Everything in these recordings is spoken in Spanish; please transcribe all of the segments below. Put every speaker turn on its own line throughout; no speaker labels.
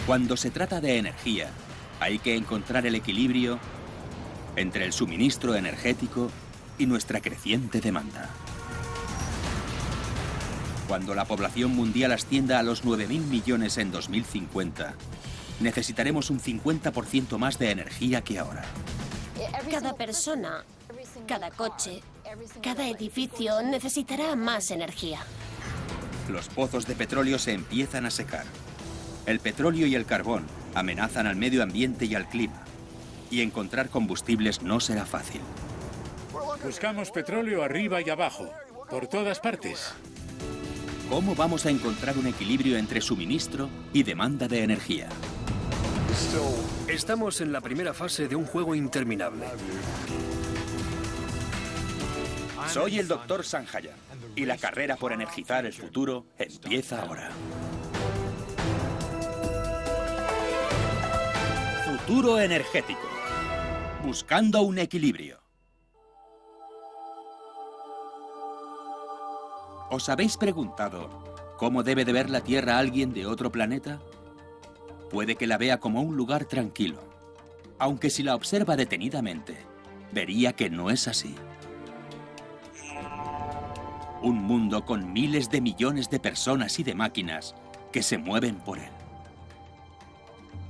Cuando se trata de energía, hay que encontrar el equilibrio entre el suministro energético y nuestra creciente demanda. Cuando la población mundial ascienda a los 9.000 millones en 2050, necesitaremos un 50% más de energía que ahora.
Cada persona, cada coche, cada edificio necesitará más energía.
Los pozos de petróleo se empiezan a secar. El petróleo y el carbón amenazan al medio ambiente y al clima. Y encontrar combustibles no será fácil.
Buscamos petróleo arriba y abajo, por todas partes.
¿Cómo vamos a encontrar un equilibrio entre suministro y demanda de energía?
Estamos en la primera fase de un juego interminable.
Soy el Dr. Sanjaya y la carrera por energizar el futuro empieza ahora. Futuro energético. Buscando un equilibrio. ¿Os habéis preguntado cómo debe de ver la Tierra alguien de otro planeta? Puede que la vea como un lugar tranquilo, aunque si la observa detenidamente, vería que no es así. Un mundo con miles de millones de personas y de máquinas que se mueven por él.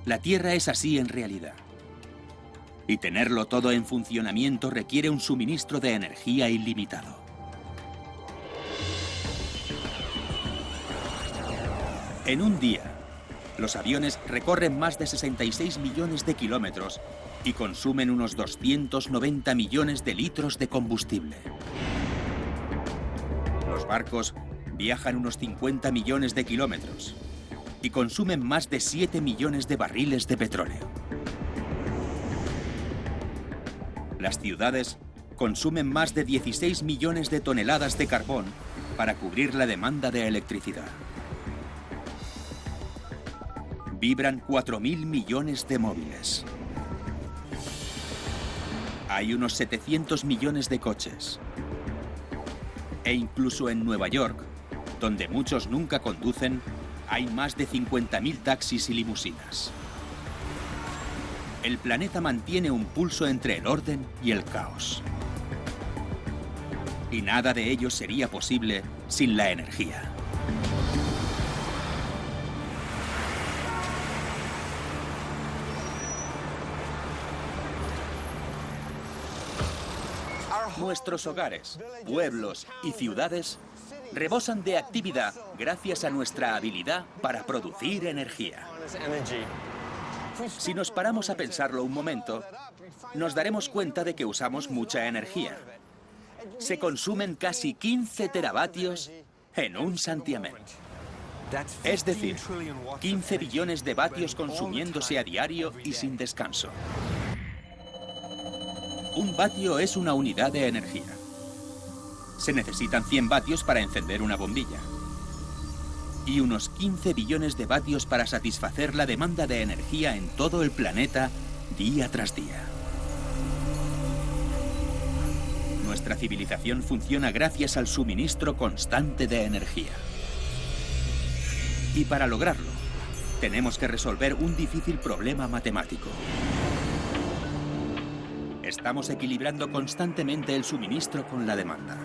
La Tierra es así en realidad. Y tenerlo todo en funcionamiento requiere un suministro de energía ilimitado. En un día, los aviones recorren más de 66 millones de kilómetros y consumen unos 290 millones de litros de combustible. Los barcos viajan unos 50 millones de kilómetros y consumen más de 7 millones de barriles de petróleo. Las ciudades consumen más de 16 millones de toneladas de carbón para cubrir la demanda de electricidad. Vibran 4.000 millones de móviles. Hay unos 700 millones de coches. E incluso en Nueva York, donde muchos nunca conducen, hay más de 50.000 taxis y limusinas. El planeta mantiene un pulso entre el orden y el caos. Y nada de ello sería posible sin la energía. Nuestros hogares, pueblos y ciudades rebosan de actividad gracias a nuestra habilidad para producir energía. Si nos paramos a pensarlo un momento, nos daremos cuenta de que usamos mucha energía. Se consumen casi 15 teravatios en un santiamén. Es decir, 15 billones de vatios consumiéndose a diario y sin descanso. Un vatio es una unidad de energía. Se necesitan 100 vatios para encender una bombilla. Y unos 15 billones de vatios para satisfacer la demanda de energía en todo el planeta día tras día. Nuestra civilización funciona gracias al suministro constante de energía. Y para lograrlo, tenemos que resolver un difícil problema matemático. Estamos equilibrando constantemente el suministro con la demanda.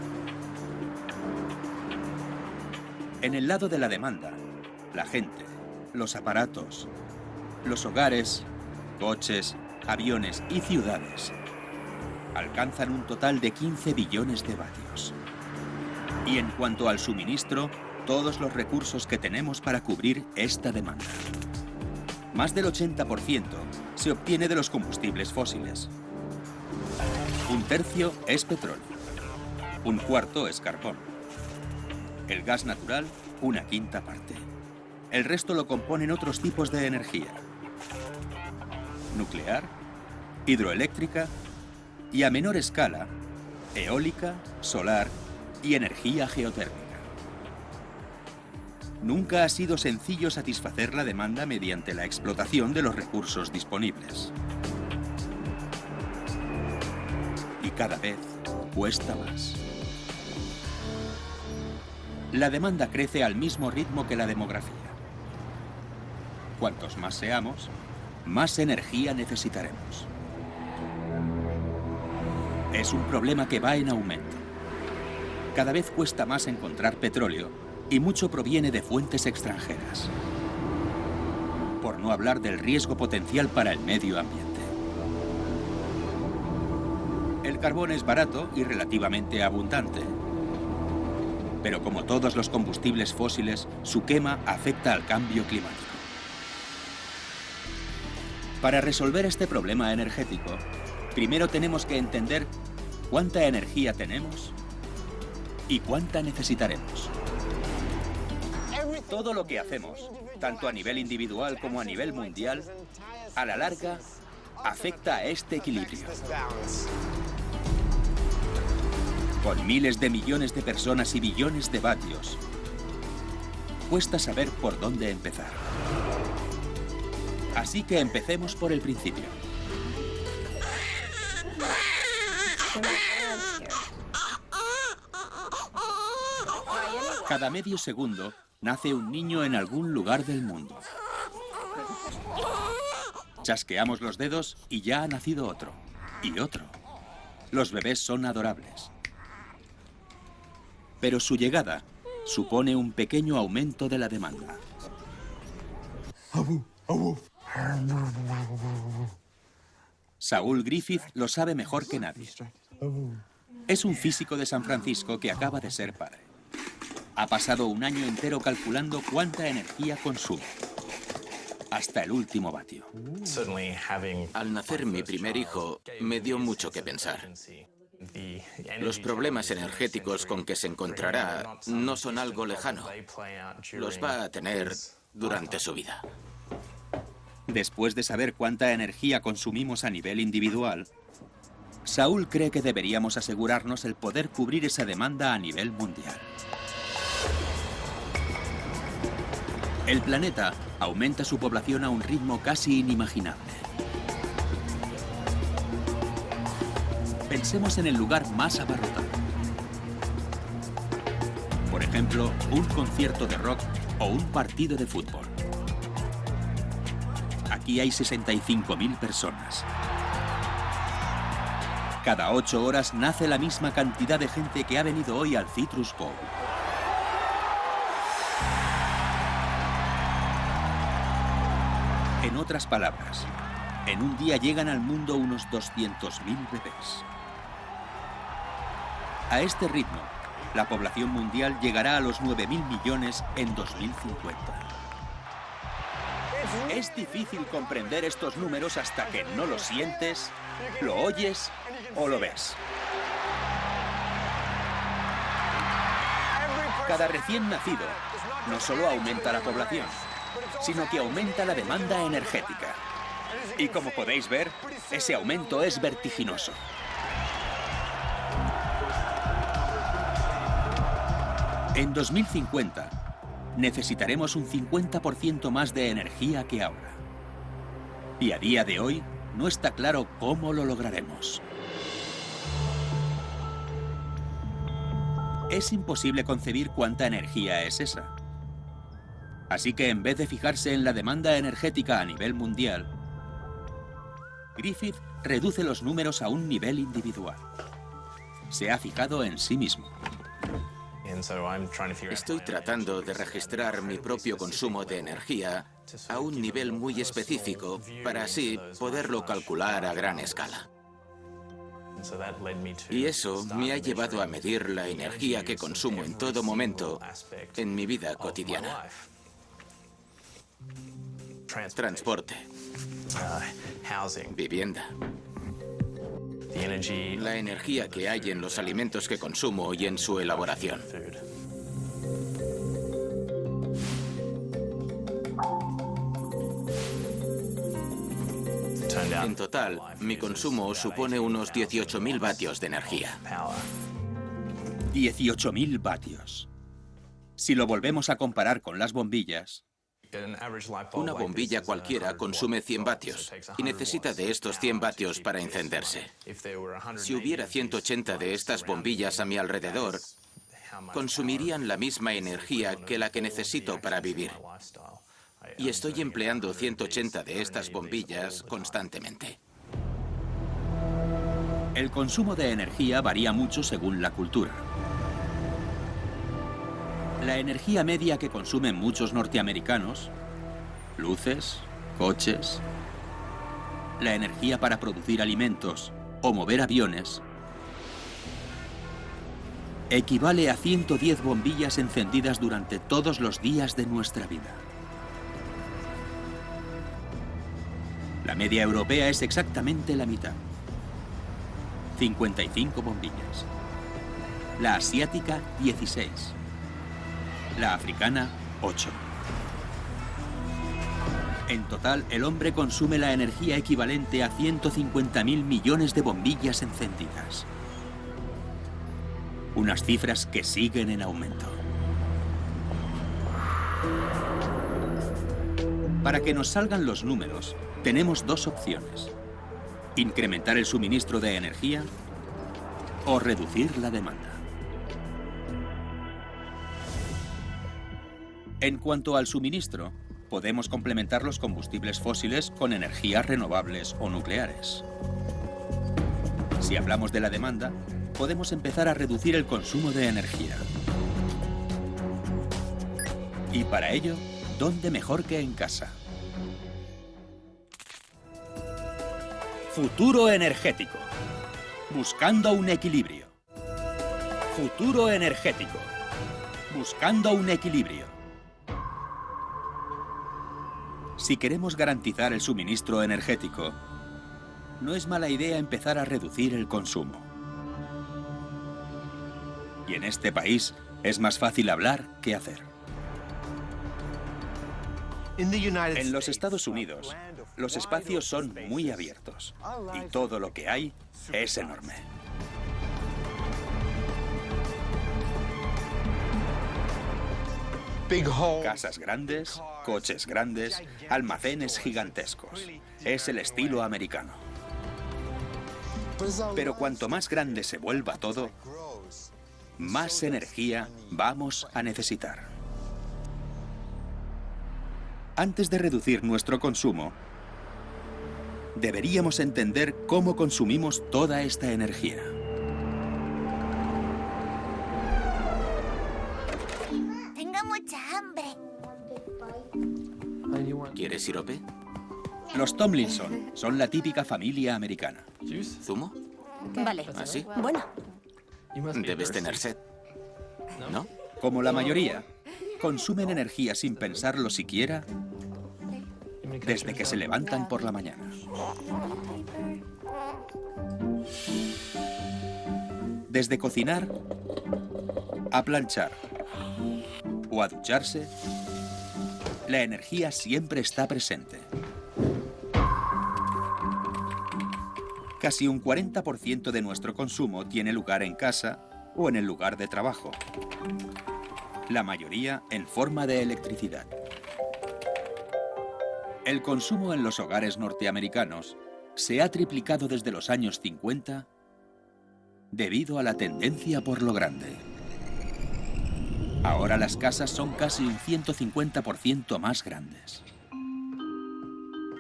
En el lado de la demanda, la gente, los aparatos, los hogares, coches, aviones y ciudades alcanzan un total de 15 billones de vatios. Y en cuanto al suministro, todos los recursos que tenemos para cubrir esta demanda. Más del 80% se obtiene de los combustibles fósiles. Un tercio es petróleo. Un cuarto es carbón. El gas natural, una quinta parte. El resto lo componen otros tipos de energía. Nuclear, hidroeléctrica y a menor escala, eólica, solar y energía geotérmica. Nunca ha sido sencillo satisfacer la demanda mediante la explotación de los recursos disponibles. Y cada vez cuesta más. La demanda crece al mismo ritmo que la demografía. Cuantos más seamos, más energía necesitaremos. Es un problema que va en aumento. Cada vez cuesta más encontrar petróleo y mucho proviene de fuentes extranjeras. Por no hablar del riesgo potencial para el medio ambiente. El carbón es barato y relativamente abundante. Pero como todos los combustibles fósiles, su quema afecta al cambio climático. Para resolver este problema energético, primero tenemos que entender cuánta energía tenemos y cuánta necesitaremos. Todo lo que hacemos, tanto a nivel individual como a nivel mundial, a la larga, afecta a este equilibrio. Con miles de millones de personas y billones de vatios, cuesta saber por dónde empezar. Así que empecemos por el principio. Cada medio segundo nace un niño en algún lugar del mundo. Chasqueamos los dedos y ya ha nacido otro. Y otro. Los bebés son adorables. Pero su llegada supone un pequeño aumento de la demanda. Saúl Griffith lo sabe mejor que nadie. Es un físico de San Francisco que acaba de ser padre. Ha pasado un año entero calculando cuánta energía consume. Hasta el último vatio.
Al nacer mi primer hijo, me dio mucho que pensar. Los problemas energéticos con que se encontrará no son algo lejano. Los va a tener durante su vida.
Después de saber cuánta energía consumimos a nivel individual, Saúl cree que deberíamos asegurarnos el poder cubrir esa demanda a nivel mundial. El planeta aumenta su población a un ritmo casi inimaginable. Pensemos en el lugar más abarrotado. Por ejemplo, un concierto de rock o un partido de fútbol. Aquí hay 65.000 personas. Cada 8 horas nace la misma cantidad de gente que ha venido hoy al Citrus Bowl. En otras palabras, en un día llegan al mundo unos 200.000 bebés. A este ritmo, la población mundial llegará a los 9.000 millones en 2050. Es difícil comprender estos números hasta que no lo sientes, lo oyes o lo ves. Cada recién nacido no solo aumenta la población, sino que aumenta la demanda energética. Y como podéis ver, ese aumento es vertiginoso. En 2050, necesitaremos un 50% más de energía que ahora. Y a día de hoy, no está claro cómo lo lograremos. Es imposible concebir cuánta energía es esa. Así que en vez de fijarse en la demanda energética a nivel mundial, Griffith reduce los números a un nivel individual. Se ha fijado en sí mismo.
Estoy tratando de registrar mi propio consumo de energía a un nivel muy específico para así poderlo calcular a gran escala. Y eso me ha llevado a medir la energía que consumo en todo momento en mi vida cotidiana. Transporte, vivienda, la energía que hay en los alimentos que consumo y en su elaboración. En total, mi consumo supone unos 18.000 vatios de energía.
18.000 vatios. Si lo volvemos a comparar con las bombillas,
una bombilla cualquiera consume 100 vatios y necesita de estos 100 vatios para encenderse. Si hubiera 180 de estas bombillas a mi alrededor, consumirían la misma energía que la que necesito para vivir. y estoy empleando 180 de estas bombillas constantemente.
El consumo de energía varía mucho según la cultura. La energía media que consumen muchos norteamericanos, luces, coches, la energía para producir alimentos o mover aviones, equivale a 110 bombillas encendidas durante todos los días de nuestra vida. La media europea es exactamente la mitad, 55 bombillas. La asiática, 16. La africana, 8. En total, el hombre consume la energía equivalente a 150.000 millones de bombillas encendidas. Unas cifras que siguen en aumento. Para que nos salgan los números, tenemos dos opciones: incrementar el suministro de energía o reducir la demanda. En cuanto al suministro, podemos complementar los combustibles fósiles con energías renovables o nucleares. Si hablamos de la demanda, podemos empezar a reducir el consumo de energía. Y para ello, ¿dónde mejor que en casa? Futuro energético. Buscando un equilibrio. Futuro energético. Buscando un equilibrio. Si queremos garantizar el suministro energético, no es mala idea empezar a reducir el consumo. Y en este país es más fácil hablar que hacer. En los Estados Unidos, los espacios son muy abiertos y todo lo que hay es enorme. Casas grandes, coches grandes, almacenes gigantescos. Es el estilo americano. Pero cuanto más grande se vuelva todo, más energía vamos a necesitar. Antes de reducir nuestro consumo, deberíamos entender cómo consumimos toda esta energía.
Tengo mucha hambre.
¿Quieres sirope?
Los Tomlinson son la típica familia americana.
¿Zumo?
Vale.
¿Ah, sí?
Bueno,
Debes tener sed, ¿no?
Como la mayoría, consumen energía sin pensarlo siquiera desde que se levantan por la mañana. Desde cocinar a planchar o a ducharse, la energía siempre está presente. Casi un 40% de nuestro consumo tiene lugar en casa o en el lugar de trabajo. La mayoría en forma de electricidad. El consumo en los hogares norteamericanos se ha triplicado desde los años 50 debido a la tendencia por lo grande. Ahora las casas son casi un 150% más grandes.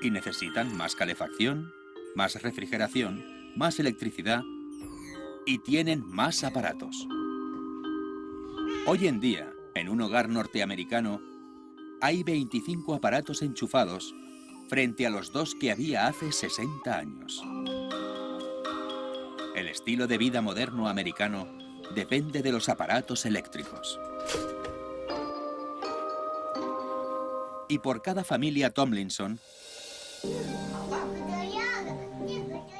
Y necesitan más calefacción, más refrigeración, más electricidad y tienen más aparatos. Hoy en día, en un hogar norteamericano, hay 25 aparatos enchufados frente a los 2 que había hace 60 años. El estilo de vida moderno americano depende de los aparatos eléctricos. Y por cada familia Tomlinson,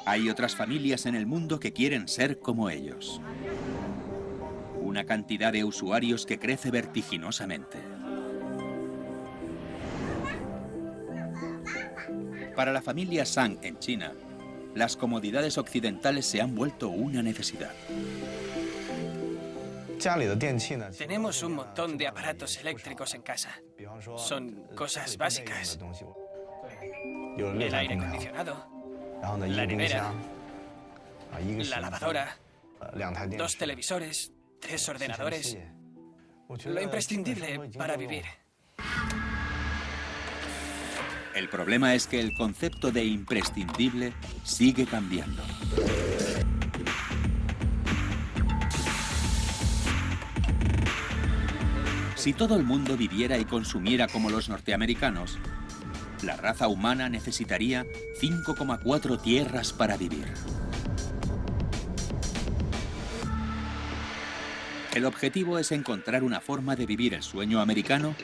hay otras familias en el mundo que quieren ser como ellos. Una cantidad de usuarios que crece vertiginosamente. Para la familia Zhang en China, las comodidades occidentales se han vuelto una necesidad.
Tenemos un montón de aparatos eléctricos en casa. Son cosas básicas. El aire acondicionado, la nevera, la lavadora, 2 televisores, 3 ordenadores. Lo imprescindible para vivir.
El problema es que el concepto de imprescindible sigue cambiando. Si todo el mundo viviera y consumiera como los norteamericanos, la raza humana necesitaría 5,4 tierras para vivir. El objetivo es encontrar una forma de vivir el sueño americano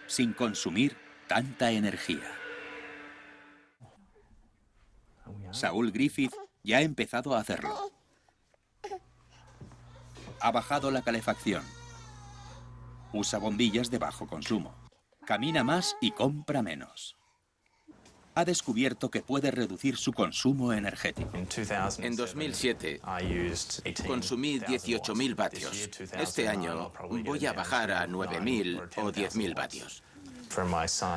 sin consumir tanta energía. Saúl Griffith ya ha empezado a hacerlo. Ha bajado la calefacción. Usa bombillas de bajo consumo. Camina más y compra menos. Ha descubierto que puede reducir su consumo energético.
En 2007 consumí 18.000 vatios. Este año voy a bajar a 9.000 o 10.000 vatios.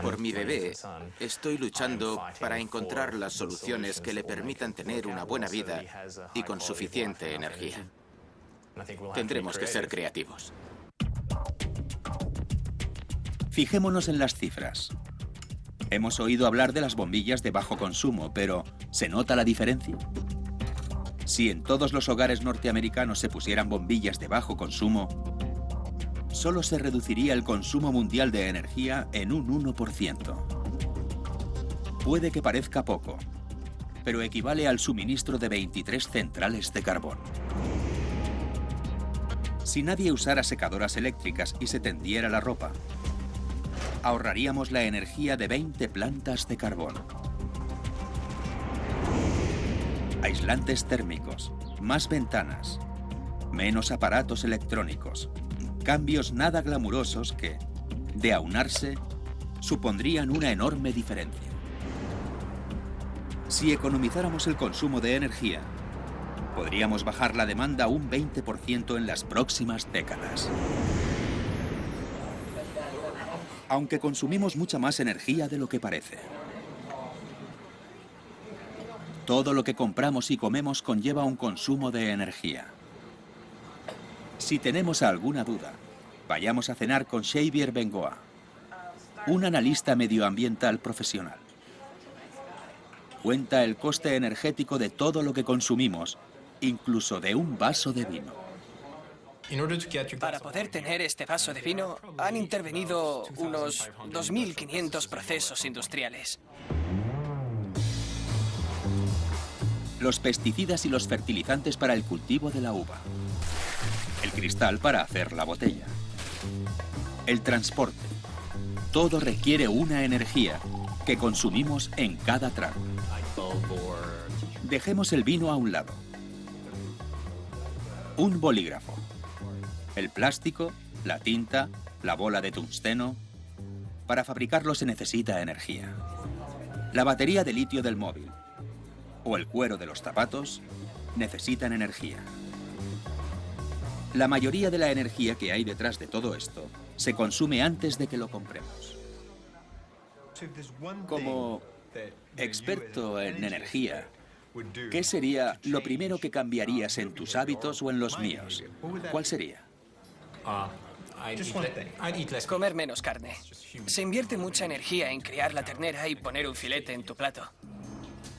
Por mi bebé, estoy luchando para encontrar las soluciones que le permitan tener una buena vida y con suficiente energía. Tendremos que ser creativos.
Fijémonos en las cifras. Hemos oído hablar de las bombillas de bajo consumo, pero ¿se nota la diferencia? Si en todos los hogares norteamericanos se pusieran bombillas de bajo consumo, solo se reduciría el consumo mundial de energía en un 1%. Puede que parezca poco, pero equivale al suministro de 23 centrales de carbón. Si nadie usara secadoras eléctricas y se tendiera la ropa, ahorraríamos la energía de 20 plantas de carbón. Aislantes térmicos, más ventanas, menos aparatos electrónicos, cambios nada glamurosos que, de aunarse, supondrían una enorme diferencia. Si economizáramos el consumo de energía, podríamos bajar la demanda un 20% en las próximas décadas. Aunque consumimos mucha más energía de lo que parece. Todo lo que compramos y comemos conlleva un consumo de energía. Si tenemos alguna duda, vayamos a cenar con Xavier Bengoa, un analista medioambiental profesional. Cuenta el coste energético de todo lo que consumimos, incluso de un vaso de vino.
Para poder tener este vaso de vino, han intervenido unos 2.500 procesos industriales.
Los pesticidas y los fertilizantes para el cultivo de la uva. El cristal para hacer la botella. El transporte. Todo requiere una energía que consumimos en cada trago. Dejemos el vino a un lado. Un bolígrafo. El plástico, la tinta, la bola de tungsteno. Para fabricarlo se necesita energía. La batería de litio del móvil o el cuero de los zapatos necesitan energía. La mayoría de la energía que hay detrás de todo esto se consume antes de que lo compremos. Como experto en energía, ¿qué sería lo primero que cambiarías en tus hábitos o en los míos? ¿Cuál sería?
Comer menos carne. Se invierte mucha energía en criar la ternera y poner un filete en tu plato.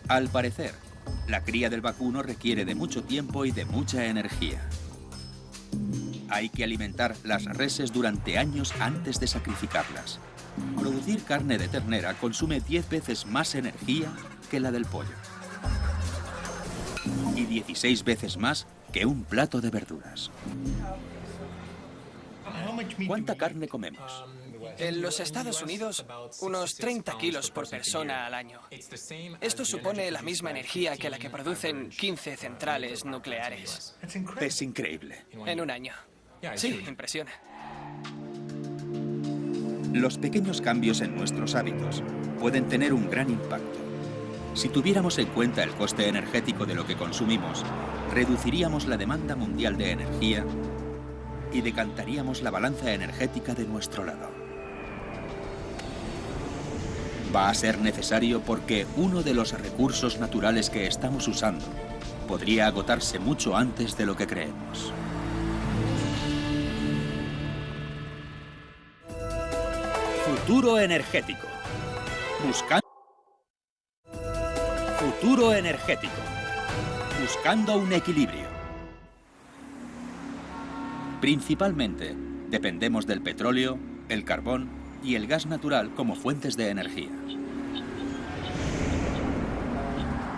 Al parecer, la cría del vacuno requiere de mucho tiempo y de mucha energía. Hay que alimentar las reses durante años antes de sacrificarlas. Producir carne de ternera consume 10 veces más energía que la del pollo. Y 16 veces más que un plato de verduras. ¿Cuánta carne comemos?
En los Estados Unidos, unos 30 kilos por persona al año. Esto supone la misma energía que la que producen 15 centrales nucleares.
Es increíble.
En un año. Sí, impresiona.
Los pequeños cambios en nuestros hábitos pueden tener un gran impacto. Si tuviéramos en cuenta el coste energético de lo que consumimos, reduciríamos la demanda mundial de energía y decantaríamos la balanza energética de nuestro lado. Va a ser necesario porque uno de los recursos naturales que estamos usando podría agotarse mucho antes de lo que creemos. Futuro energético. Buscando futuro energético. Buscando un equilibrio. Principalmente dependemos del petróleo, el carbón y el gas natural como fuentes de energía.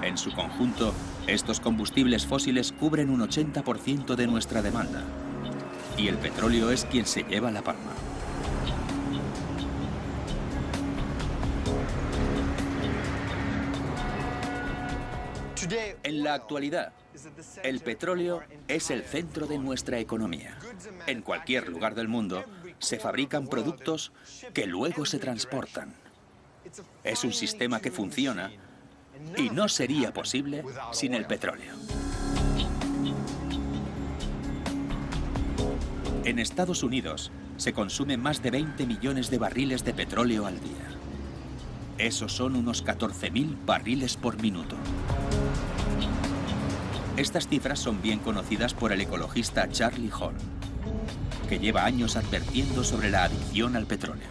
En su conjunto, estos combustibles fósiles cubren un 80% de nuestra demanda. Y el petróleo es quien se lleva la palma. En la actualidad, el petróleo es el centro de nuestra economía. En cualquier lugar del mundo se fabrican productos que luego se transportan. Es un sistema que funciona y no sería posible sin el petróleo. En Estados Unidos se consumen más de 20 millones de barriles de petróleo al día. Esos son unos 14.000 barriles por minuto. Estas cifras son bien conocidas por el ecologista Charlie Horn, que lleva años advirtiendo sobre la adicción al petróleo.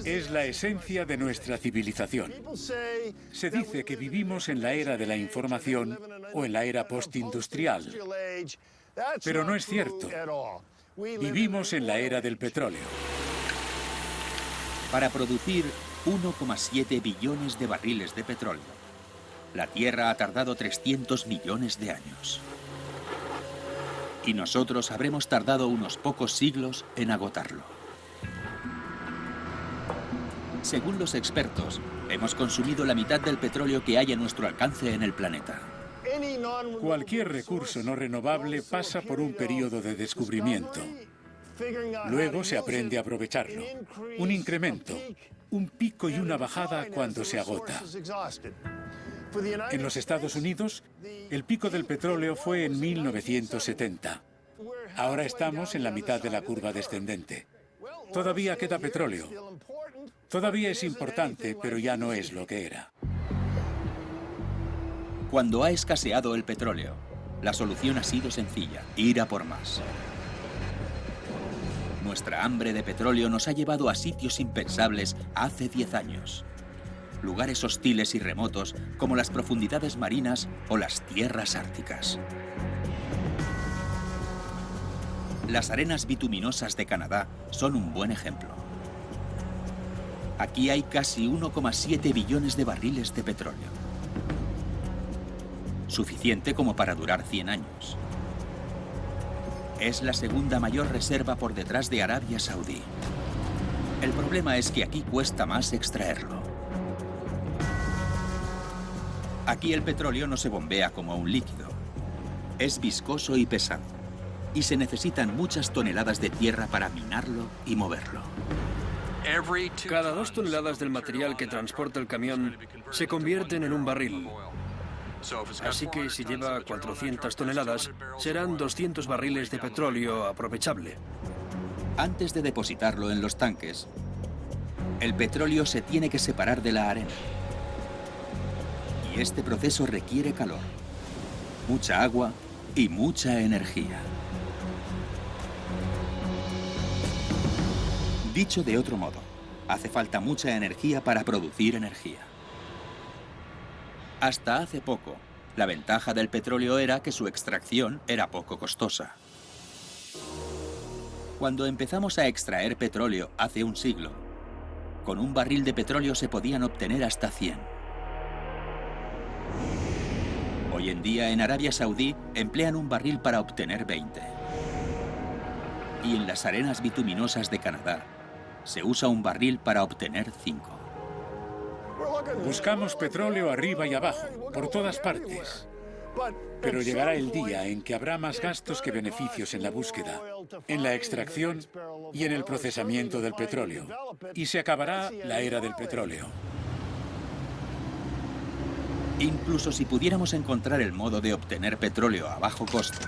Es la esencia de nuestra civilización. Se dice que vivimos en la era de la información o en la era postindustrial. Pero no es cierto. Vivimos en la era del petróleo.
Para producir 1,7 billones de barriles de petróleo, la Tierra ha tardado 300 millones de años. Y nosotros habremos tardado unos pocos siglos en agotarlo. Según los expertos, hemos consumido la mitad del petróleo que hay a nuestro alcance en el planeta.
Cualquier recurso no renovable pasa por un periodo de descubrimiento. Luego se aprende a aprovecharlo. Un incremento, un pico y una bajada cuando se agota. En los Estados Unidos, el pico del petróleo fue en 1970. Ahora estamos en la mitad de la curva descendente. Todavía queda petróleo. Todavía es importante, pero ya no es lo que era.
Cuando ha escaseado el petróleo, la solución ha sido sencilla: ir a por más. Nuestra hambre de petróleo nos ha llevado a sitios impensables hace 10 años. Lugares hostiles y remotos como las profundidades marinas o las tierras árticas. Las arenas bituminosas de Canadá son un buen ejemplo. Aquí hay casi 1,7 billones de barriles de petróleo. Suficiente como para durar 100 años. Es la segunda mayor reserva por detrás de Arabia Saudí. El problema es que aquí cuesta más extraerlo. Aquí el petróleo no se bombea como un líquido. Es viscoso y pesado. Y se necesitan muchas toneladas de tierra para minarlo y moverlo.
Cada 2 toneladas del material que transporta el camión se convierten en un barril. Así que si lleva 400 toneladas, serán 200 barriles de petróleo aprovechable.
Antes de depositarlo en los tanques, el petróleo se tiene que separar de la arena. Y este proceso requiere calor, mucha agua y mucha energía. Dicho de otro modo, hace falta mucha energía para producir energía. Hasta hace poco, la ventaja del petróleo era que su extracción era poco costosa. Cuando empezamos a extraer petróleo hace un siglo, con un barril de petróleo se podían obtener hasta 100. Hoy en día en Arabia Saudí emplean un barril para obtener 20. Y en las arenas bituminosas de Canadá se usa un barril para obtener 5.
Buscamos petróleo arriba y abajo, por todas partes. Pero llegará el día en que habrá más gastos que beneficios en la búsqueda, en la extracción y en el procesamiento del petróleo. Y se acabará la era del petróleo.
Incluso si pudiéramos encontrar el modo de obtener petróleo a bajo coste,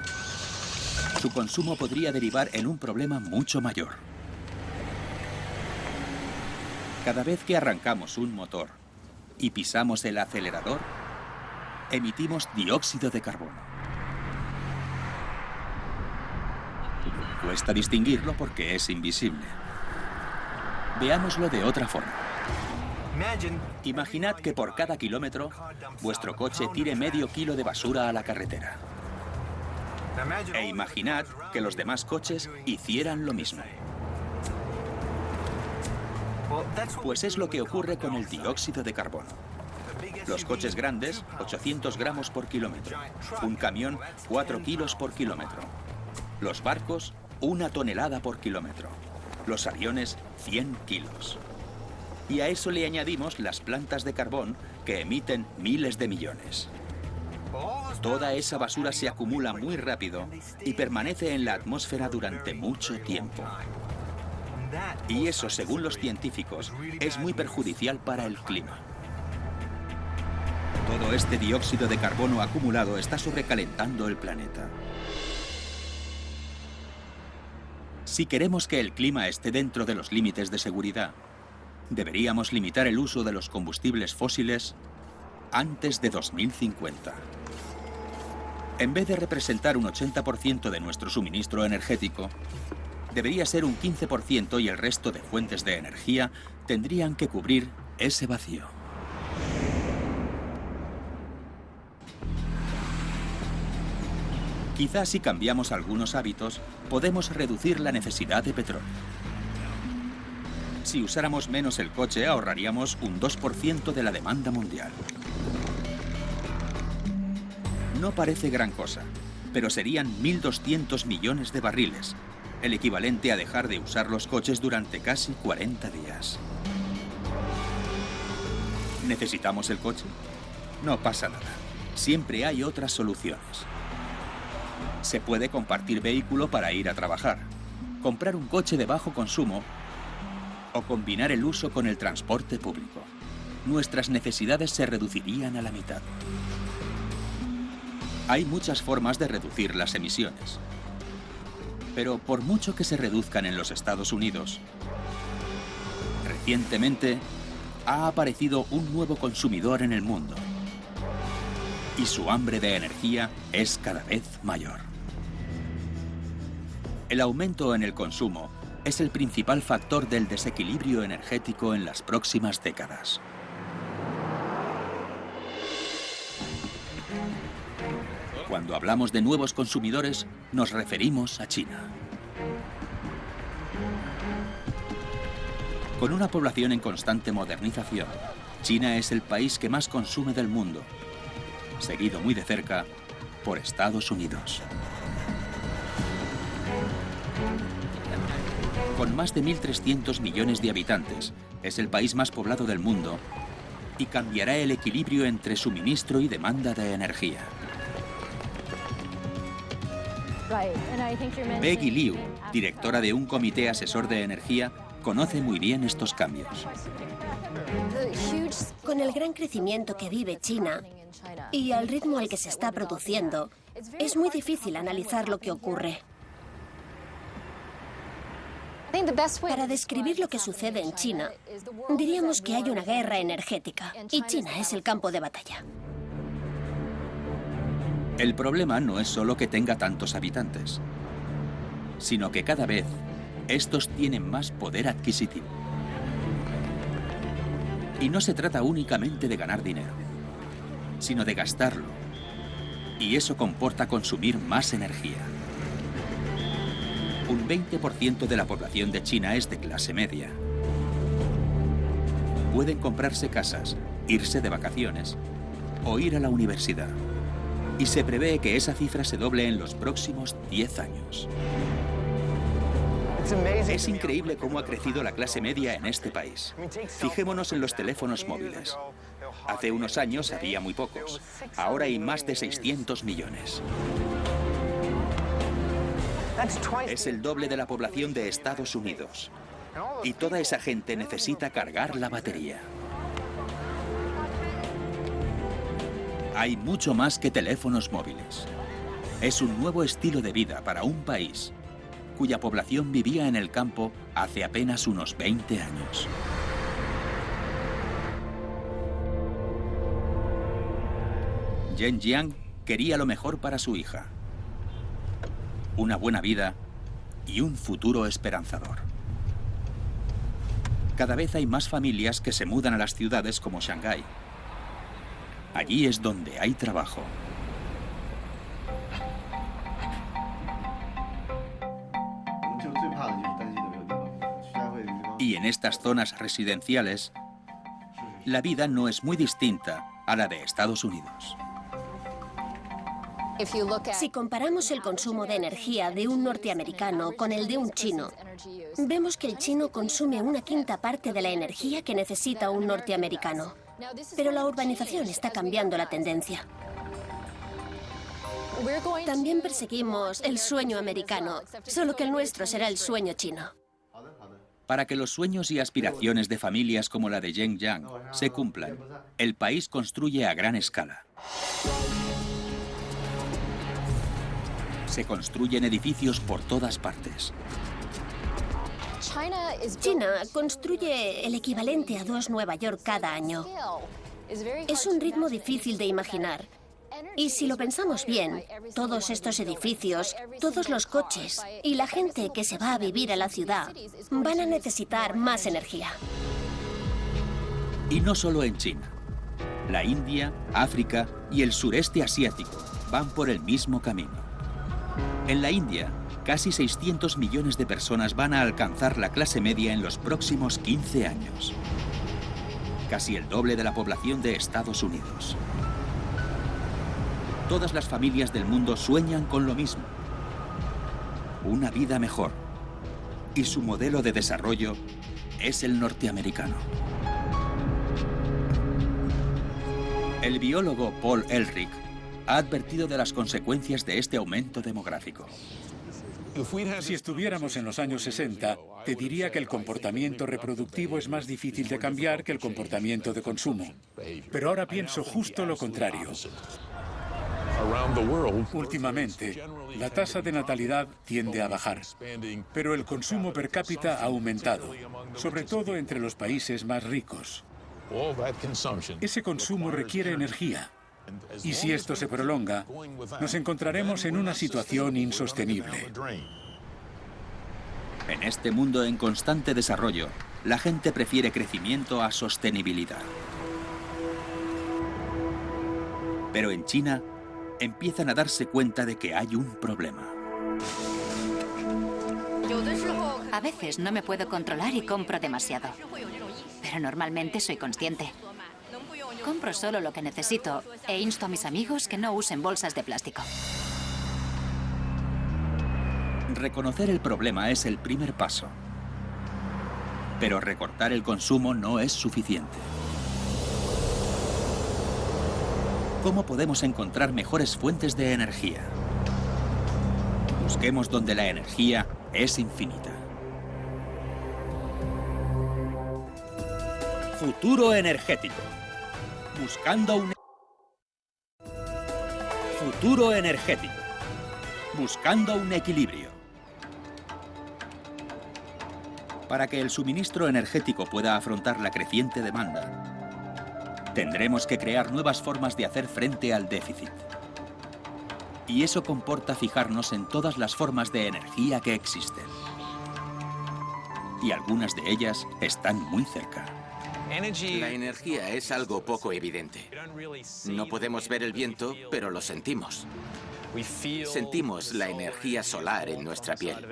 su consumo podría derivar en un problema mucho mayor. Cada vez que arrancamos un motor y pisamos el acelerador, emitimos dióxido de carbono. Cuesta distinguirlo porque es invisible. Veámoslo de otra forma. Imaginad que por cada kilómetro vuestro coche tire medio kilo de basura a la carretera. E imaginad que los demás coches hicieran lo mismo. Pues es lo que ocurre con el dióxido de carbono. Los coches grandes, 800 gramos por kilómetro. Un camión, 4 kilos por kilómetro. Los barcos, 1 tonelada por kilómetro. Los aviones, 100 kilos. Y a eso le añadimos las plantas de carbón que emiten miles de millones. Toda esa basura se acumula muy rápido y permanece en la atmósfera durante mucho tiempo. Y eso, según los científicos, es muy perjudicial para el clima. Todo este dióxido de carbono acumulado está sobrecalentando el planeta. Si queremos que el clima esté dentro de los límites de seguridad, deberíamos limitar el uso de los combustibles fósiles antes de 2050. En vez de representar un 80% de nuestro suministro energético, debería ser un 15% y el resto de fuentes de energía tendrían que cubrir ese vacío. Quizás si cambiamos algunos hábitos, podemos reducir la necesidad de petróleo. Si usáramos menos el coche, ahorraríamos un 2% de la demanda mundial. No parece gran cosa, pero serían 1.200 millones de barriles, el equivalente a dejar de usar los coches durante casi 40 días. ¿Necesitamos el coche? No pasa nada. Siempre hay otras soluciones. Se puede compartir vehículo para ir a trabajar, comprar un coche de bajo consumo o combinar el uso con el transporte público. Nuestras necesidades se reducirían a la mitad. Hay muchas formas de reducir las emisiones. Pero por mucho que se reduzcan en los Estados Unidos, recientemente ha aparecido un nuevo consumidor en el mundo. Y su hambre de energía es cada vez mayor. El aumento en el consumo es el principal factor del desequilibrio energético en las próximas décadas. Cuando hablamos de nuevos consumidores, nos referimos a China. Con una población en constante modernización, China es el país que más consume del mundo, seguido muy de cerca por Estados Unidos. Con más de 1.300 millones de habitantes, es el país más poblado del mundo y cambiará el equilibrio entre suministro y demanda de energía. Peggy Liu, directora de un comité asesor de energía, conoce muy bien estos cambios.
Con el gran crecimiento que vive China y al ritmo al que se está produciendo, es muy difícil analizar lo que ocurre. Para describir lo que sucede en China, diríamos que hay una guerra energética y China es el campo de batalla.
El problema no es solo que tenga tantos habitantes, sino que cada vez estos tienen más poder adquisitivo. Y no se trata únicamente de ganar dinero, sino de gastarlo. Y eso comporta consumir más energía. Un 20% de la población de China es de clase media. Pueden comprarse casas, irse de vacaciones o ir a la universidad. Y se prevé que esa cifra se doble en los próximos 10 años. Es increíble cómo ha crecido la clase media en este país. Fijémonos en los teléfonos móviles. Hace unos años había muy pocos. Ahora hay más de 600 millones. Es el doble de la población de Estados Unidos. Y toda esa gente necesita cargar la batería. Hay mucho más que teléfonos móviles. Es un nuevo estilo de vida para un país cuya población vivía en el campo hace apenas unos 20 años. Yen Jiang quería lo mejor para su hija. Una buena vida y un futuro esperanzador. Cada vez hay más familias que se mudan a las ciudades como Shanghái. Allí es donde hay trabajo. Y en estas zonas residenciales, la vida no es muy distinta a la de Estados Unidos.
Si comparamos el consumo de energía de un norteamericano con el de un chino, vemos que el chino consume 1/5 parte de la energía que necesita un norteamericano. Pero la urbanización está cambiando la tendencia. También perseguimos el sueño americano, solo que el nuestro será el sueño chino.
Para que los sueños y aspiraciones de familias como la de Zheng Yang se cumplan, el país construye a gran escala. Se construyen edificios por todas partes.
China construye el equivalente a 2 Nueva York cada año. Es un ritmo difícil de imaginar. Y si lo pensamos bien, todos estos edificios, todos los coches y la gente que se va a vivir a la ciudad van a necesitar más energía.
Y no solo en China. La India, África y el sureste asiático van por el mismo camino. En la India, casi 600 millones de personas van a alcanzar la clase media en los próximos 15 años. Casi el doble de la población de Estados Unidos. Todas las familias del mundo sueñan con lo mismo. Una vida mejor. Y su modelo de desarrollo es el norteamericano. El biólogo Paul Ehrlich ha advertido de las consecuencias de este aumento demográfico.
Si estuviéramos en los años 60, te diría que el comportamiento reproductivo es más difícil de cambiar que el comportamiento de consumo. Pero ahora pienso justo lo contrario. Últimamente, la tasa de natalidad tiende a bajar, pero el consumo per cápita ha aumentado, sobre todo entre los países más ricos. Ese consumo requiere energía, y si esto se prolonga, nos encontraremos en una situación insostenible.
En este mundo en constante desarrollo, la gente prefiere crecimiento a sostenibilidad. Pero en China, empiezan a darse cuenta de que hay un problema.
A veces no me puedo controlar y compro demasiado. Pero normalmente soy consciente. Compro solo lo que necesito e insto a mis amigos que no usen bolsas de plástico.
Reconocer el problema es el primer paso. Pero recortar el consumo no es suficiente. ¿Cómo podemos encontrar mejores fuentes de energía? Busquemos donde la energía es infinita. Futuro energético. Buscando un... Futuro energético. Buscando un equilibrio. Para que el suministro energético pueda afrontar la creciente demanda, tendremos que crear nuevas formas de hacer frente al déficit. Y eso comporta fijarnos en todas las formas de energía que existen. Y algunas de ellas están muy cerca.
La energía es algo poco evidente. No podemos ver el viento, pero lo sentimos. Sentimos la energía solar en nuestra piel.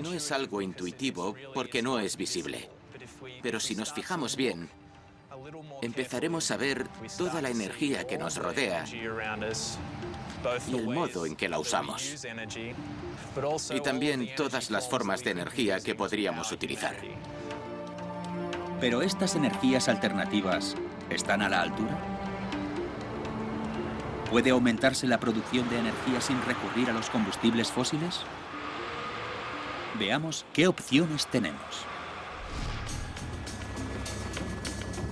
No es algo intuitivo porque no es visible. Pero si nos fijamos bien, empezaremos a ver toda la energía que nos rodea y el modo en que la usamos. Y también todas las formas de energía que podríamos utilizar.
¿Pero estas energías alternativas están a la altura? ¿Puede aumentarse la producción de energía sin recurrir a los combustibles fósiles? Veamos qué opciones tenemos.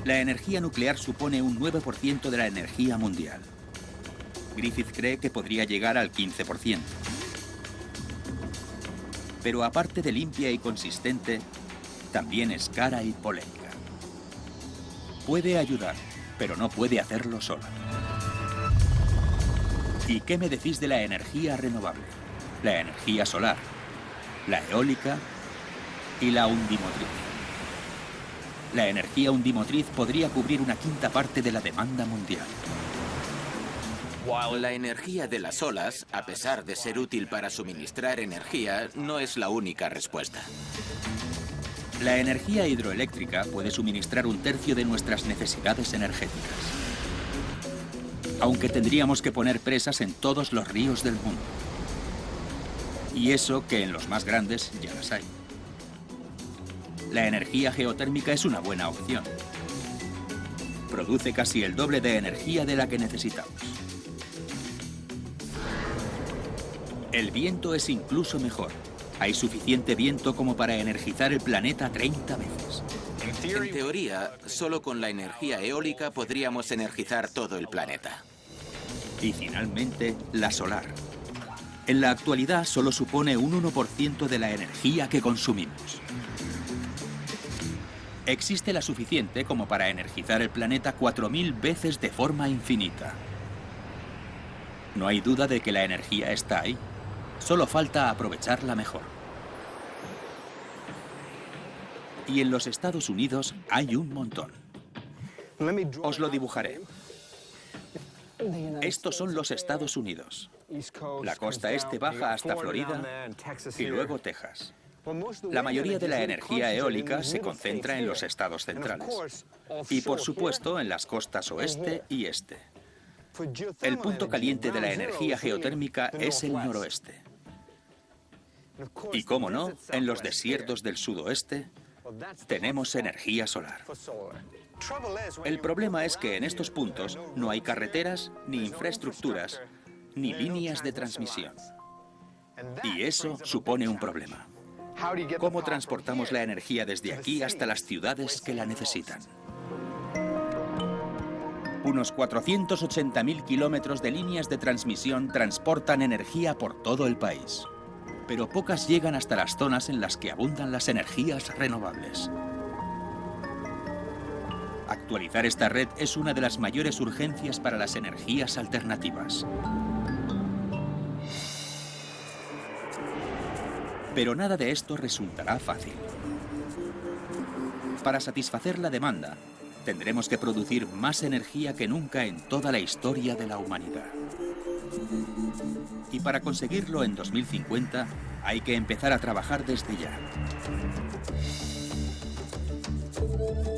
La energía nuclear supone un 9% de la energía mundial. Griffith cree que podría llegar al 15%. Pero aparte de limpia y consistente, también es cara y polémica. Puede ayudar, pero no puede hacerlo sola. ¿Y qué me decís de la energía renovable? La energía solar, la eólica y la undimotriz. la energía undimotriz podría cubrir una quinta parte de la demanda mundial.
La energía de las olas, a pesar de ser útil para suministrar energía, no es la única respuesta.
La energía hidroeléctrica puede suministrar un tercio de nuestras necesidades energéticas. Aunque tendríamos que poner presas en todos los ríos del mundo. Y eso que en los más grandes ya las hay. La energía geotérmica es una buena opción. Produce casi el doble de energía de la que necesitamos. El viento es incluso mejor. Hay suficiente viento como para energizar el planeta 30 veces.
En teoría, solo con la energía eólica podríamos energizar todo el planeta.
Y finalmente, la solar. En la actualidad solo supone un 1% de la energía que consumimos. Existe la suficiente como para energizar el planeta 4000 veces de forma infinita. No hay duda de que la energía está ahí. Solo falta aprovecharla mejor. Y en los Estados Unidos hay un montón. Os lo dibujaré. Estos son los Estados Unidos. La costa este baja hasta Florida y luego Texas. La mayoría de la energía eólica se concentra en los estados centrales. Y por supuesto en las costas oeste y este. El punto caliente de la energía geotérmica es el noroeste. Y cómo no, en los desiertos del sudoeste tenemos energía solar. El problema es que en estos puntos no hay carreteras, ni infraestructuras, ni líneas de transmisión. Y eso supone un problema. ¿Cómo transportamos la energía desde aquí hasta las ciudades que la necesitan? Unos 480.000 kilómetros de líneas de transmisión transportan energía por todo el país. Pero pocas llegan hasta las zonas en las que abundan las energías renovables. Actualizar esta red es una de las mayores urgencias para las energías alternativas. Pero nada de esto resultará fácil. Para satisfacer la demanda, tendremos que producir más energía que nunca en toda la historia de la humanidad. Y para conseguirlo en 2050, hay que empezar a trabajar desde ya.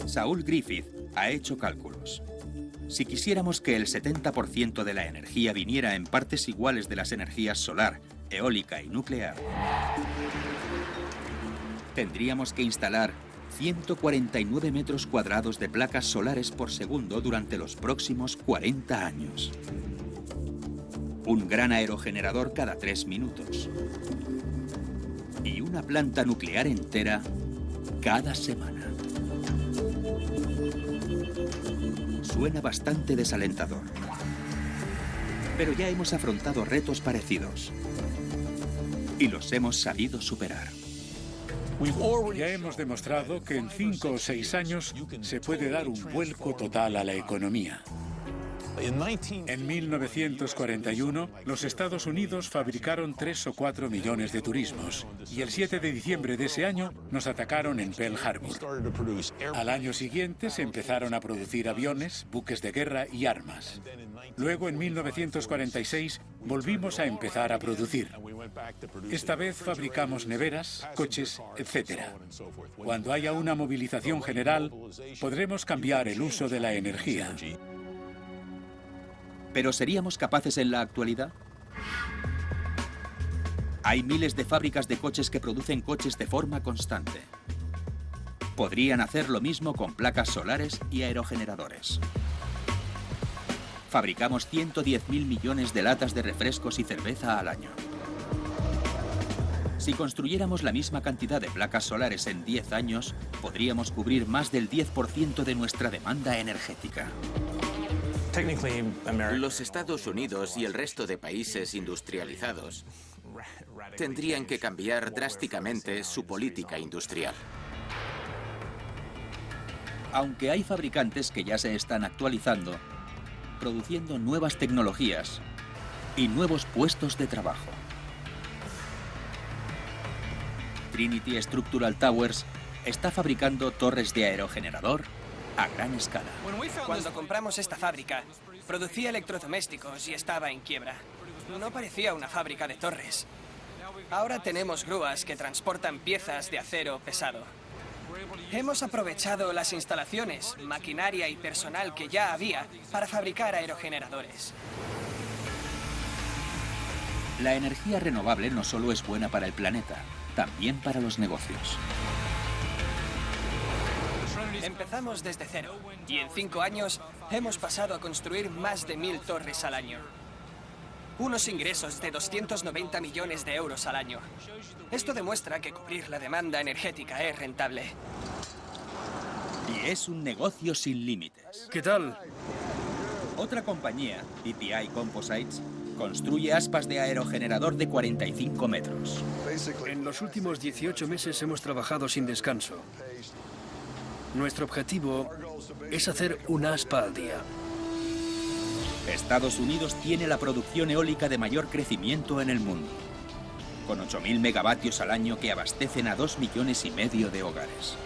Saul Griffith ha hecho cálculos. Si quisiéramos que el 70% de la energía viniera en partes iguales de las energías solar, eólica y nuclear, tendríamos que instalar 149 metros cuadrados de placas solares por segundo durante los próximos 40 años. Un gran aerogenerador cada 3 minutos. Y una planta nuclear entera cada semana. Suena bastante desalentador. Pero ya hemos afrontado retos parecidos. Y los hemos sabido superar.
Ya hemos demostrado que en 5 o 6 años se puede dar un vuelco total a la economía. En 1941, los Estados Unidos fabricaron 3 o 4 millones de turismos y el 7 de diciembre de ese año nos atacaron en Pearl Harbor. Al año siguiente se empezaron a producir aviones, buques de guerra y armas. Luego, en 1946, volvimos a empezar a producir. Esta vez fabricamos neveras, coches, etc. Cuando haya una movilización general, podremos cambiar el uso de la energía.
¿Pero seríamos capaces en la actualidad? Hay miles de fábricas de coches que producen coches de forma constante. Podrían hacer lo mismo con placas solares y aerogeneradores. Fabricamos 110.000 millones de latas de refrescos y cerveza al año. Si construyéramos la misma cantidad de placas solares en 10 años, podríamos cubrir más del 10% de nuestra demanda energética.
Los Estados Unidos y el resto de países industrializados tendrían que cambiar drásticamente su política industrial.
Aunque hay fabricantes que ya se están actualizando, produciendo nuevas tecnologías y nuevos puestos de trabajo. Trinity Structural Towers está fabricando torres de aerogenerador a gran escala.
Cuando compramos esta fábrica, producía electrodomésticos y estaba en quiebra. No parecía una fábrica de torres. Ahora tenemos grúas que transportan piezas de acero pesado. Hemos aprovechado las instalaciones, maquinaria y personal que ya había para fabricar aerogeneradores.
La energía renovable no solo es buena para el planeta, también para los negocios.
Empezamos desde cero y en 5 años hemos pasado a construir más de 1000 torres al año. Unos ingresos de 290 millones de euros al año. Esto demuestra que cubrir la demanda energética es rentable.
Y es un negocio sin límites.
¿Qué tal?
Otra compañía, DPI Composites, construye aspas de aerogenerador de 45 metros.
En los últimos 18 meses hemos trabajado sin descanso. Nuestro objetivo es hacer un aspa al día.
Estados Unidos tiene la producción eólica de mayor crecimiento en el mundo, con 8.000 megavatios al año que abastecen a 2,5 millones de hogares.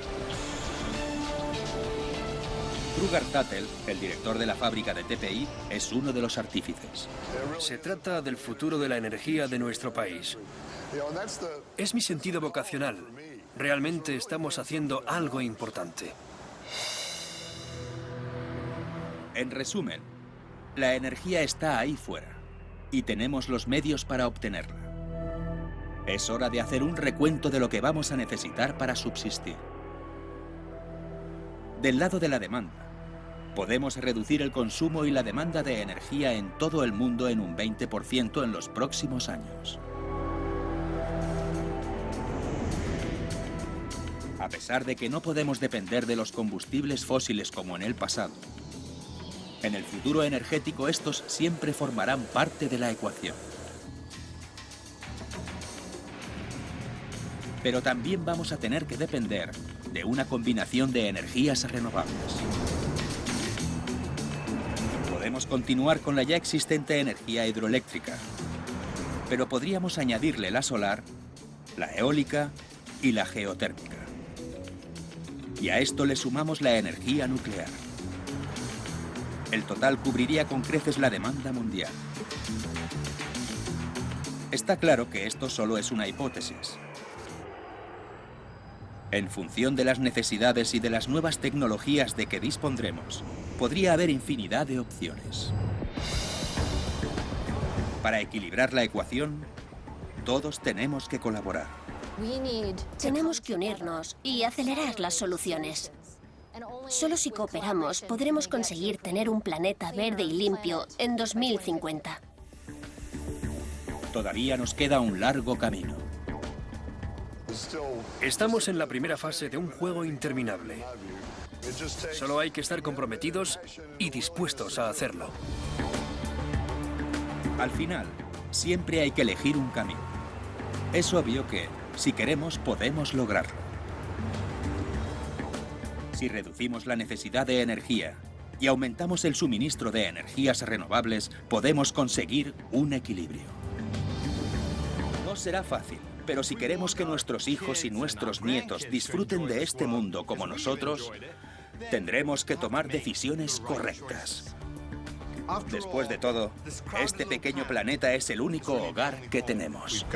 Rugar Tuttle, el director de la fábrica de TPI, es uno de los artífices.
Se trata del futuro de la energía de nuestro país. Es mi sentido vocacional. Realmente estamos haciendo algo importante.
En resumen, la energía está ahí fuera y tenemos los medios para obtenerla. Es hora de hacer un recuento de lo que vamos a necesitar para subsistir. Del lado de la demanda, podemos reducir el consumo y la demanda de energía en todo el mundo en un 20% en los próximos años. A pesar de que no podemos depender de los combustibles fósiles como en el pasado, en el futuro energético estos siempre formarán parte de la ecuación. Pero también vamos a tener que depender de una combinación de energías renovables. Podemos continuar con la ya existente energía hidroeléctrica, pero podríamos añadirle la solar, la eólica y la geotérmica. Y a esto le sumamos la energía nuclear. El total cubriría con creces la demanda mundial. Está claro que esto solo es una hipótesis. En función de las necesidades y de las nuevas tecnologías de que dispondremos, podría haber infinidad de opciones. Para equilibrar la ecuación, todos tenemos que colaborar.
Tenemos que unirnos y acelerar las soluciones. Solo si cooperamos podremos conseguir tener un planeta verde y limpio en 2050.
Todavía nos queda un largo camino.
Estamos en la primera fase de un juego interminable. Solo hay que estar comprometidos y dispuestos a hacerlo.
Al final, siempre hay que elegir un camino. Es obvio que, si queremos, podemos lograrlo. Si reducimos la necesidad de energía y aumentamos el suministro de energías renovables, podemos conseguir un equilibrio. No será fácil, pero si queremos que nuestros hijos y nuestros nietos disfruten de este mundo como nosotros, tendremos que tomar decisiones correctas. Después de todo, este pequeño planeta es el único hogar que tenemos.